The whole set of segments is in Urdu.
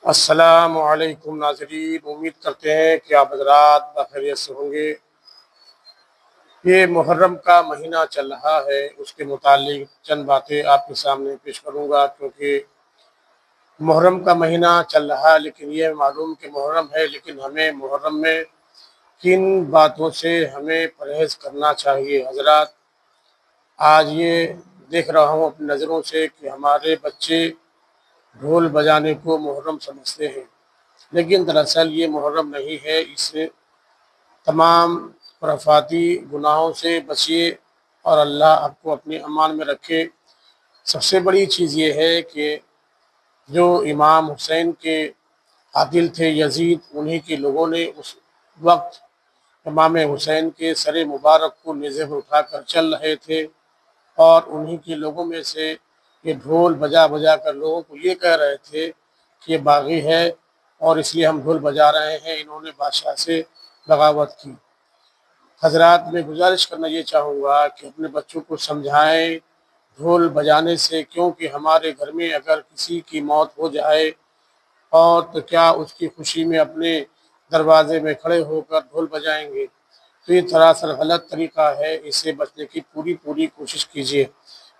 السلام علیکم ناظرین، امید کرتے ہیں کہ آپ حضرات بخیریت سے ہوں گے۔ یہ محرم کا مہینہ چل رہا ہے، اس کے متعلق چند باتیں آپ کے سامنے پیش کروں گا، کیونکہ محرم کا مہینہ چل رہا ہے لیکن یہ معلوم کہ محرم ہے، لیکن ہمیں محرم میں کن باتوں سے ہمیں پرہیز کرنا چاہیے۔ حضرات، آج یہ دیکھ رہا ہوں اپنی نظروں سے کہ ہمارے بچے ڈھول بجانے کو محرم سمجھتے ہیں، لیکن دراصل یہ محرم نہیں ہے۔ اس سے تمام خرافاتی گناہوں سے بچیے اور اللہ آپ کو اپنے امان میں رکھے۔ سب سے بڑی چیز یہ ہے کہ جو امام حسین کے قاتل تھے یزید، انہی کے لوگوں نے اس وقت امام حسین کے سر مبارک کو نیزے پر اٹھا کر چل رہے تھے، اور انہی کے لوگوں میں سے یہ ڈھول بجا بجا کر لوگوں کو یہ کہہ رہے تھے کہ یہ باغی ہے اور اس لیے ہم ڈھول بجا رہے ہیں۔ انہوں نے بادشاہ سے بغاوت کی۔ حضرات، میں گزارش کرنا یہ چاہوں گا کہ اپنے بچوں کو سمجھائیں ڈھول بجانے سے، کیونکہ ہمارے گھر میں اگر کسی کی موت ہو جائے اور تو کیا اس کی خوشی میں اپنے دروازے میں کھڑے ہو کر ڈھول بجائیں گے؟ تو یہ سراسر غلط طریقہ ہے۔ اس سے بچنے کی پوری کوشش کیجیے۔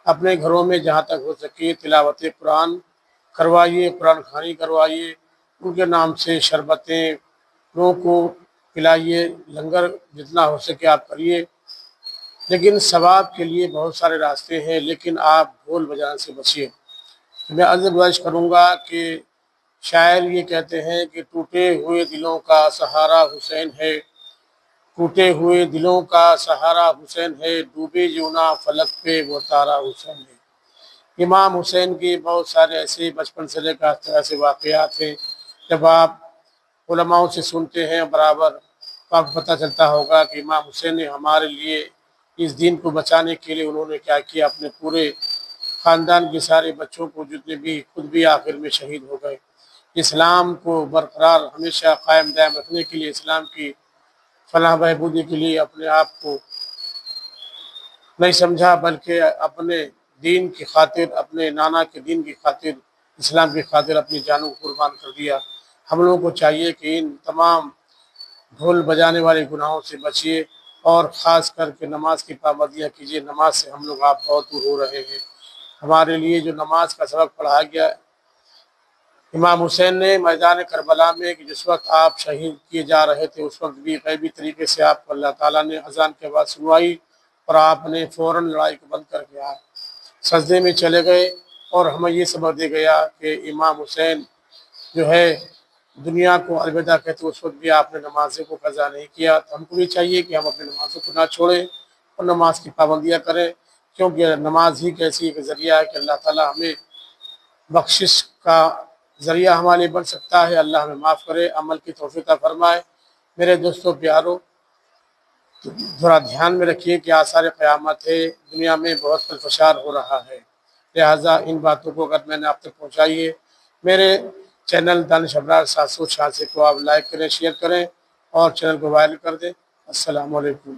اپنے گھروں میں جہاں تک ہو سکے تلاوت قرآن کروائیے، قرآن خوانی کروائیے، ان کے نام سے شربتیں لوگوں کو پلائیے، لنگر جتنا ہو سکے آپ کریے۔ لیکن ثواب کے لیے بہت سارے راستے ہیں، لیکن آپ ڈھول بجانے سے بچیے۔ میں عرض گزارش کروں گا کہ شاعر یہ کہتے ہیں کہ ٹوٹے ہوئے دلوں کا سہارا حسین ہے، ٹوٹے ہوئے دلوں کا سہارا حسین ہے، ڈوبے جونا فلک پہ وہ تارا حسین ہے۔ امام حسین کے بہت سارے ایسے بچپن سے لے کر ایسے واقعات ہیں، جب آپ علماء سے سنتے ہیں برابر آپ کو پتہ چلتا ہوگا کہ امام حسین نے ہمارے لیے اس دین کو بچانے کے لیے انہوں نے کیا کیا۔ اپنے پورے خاندان کے سارے بچوں کو، جتنے بھی خود بھی آخر میں شہید ہو گئے۔ اسلام کو برقرار ہمیشہ قائم دائم رکھنے کے لیے، اسلام کی فلاح بہبودی کے لیے اپنے آپ کو نہیں سمجھا، بلکہ اپنے دین کی خاطر، اپنے نانا کے دین کی خاطر، اسلام کی خاطر اپنی جانوں کو قربان کر دیا۔ ہم لوگوں کو چاہیے کہ ان تمام ڈھول بجانے والے گناہوں سے بچیے، اور خاص کر کے نماز کی پابندیاں کیجیے۔ نماز سے ہم لوگ آپ بہت دور ہو رہے ہیں۔ ہمارے لیے جو نماز کا سبق پڑھایا گیا امام حسین نے میدان کربلا میں، کہ جس وقت آپ شہید کیے جا رہے تھے، اس وقت بھی غیبی طریقے سے آپ کو اللہ تعالیٰ نے اذان کے بعد سنوائی، اور آپ نے فوراً لڑائی کو بند کر کے آپ سجدے میں چلے گئے، اور ہمیں یہ سبق دے گیا کہ امام حسین جو ہے دنیا کو الوداع کہتے اس وقت بھی آپ نے نمازوں کو قضا نہیں کیا۔ تو ہم کو بھی چاہیے کہ ہم اپنے نمازوں کو نہ چھوڑیں اور نماز کی پابندیاں کریں، کیونکہ نماز ہی ایسی ایک ذریعہ ہے کہ اللہ تعالیٰ ہمیں بخشش کا ذریعہ ہمارے لیے بن سکتا ہے۔ اللہ ہمیں معاف کرے، عمل کی توفیق عطا فرمائے۔ میرے دوستوں پیارو، ذرا دھیان میں رکھیے کہ آثار قیامت ہے، دنیا میں بہت انتشار ہو رہا ہے، لہٰذا ان باتوں کو اگر میں نے آپ تک پہنچائیے، میرے چینل دانش ابرار 786 کو آپ لائک کریں، شیئر کریں اور چینل کو وائرل کر دیں۔ السلام علیکم۔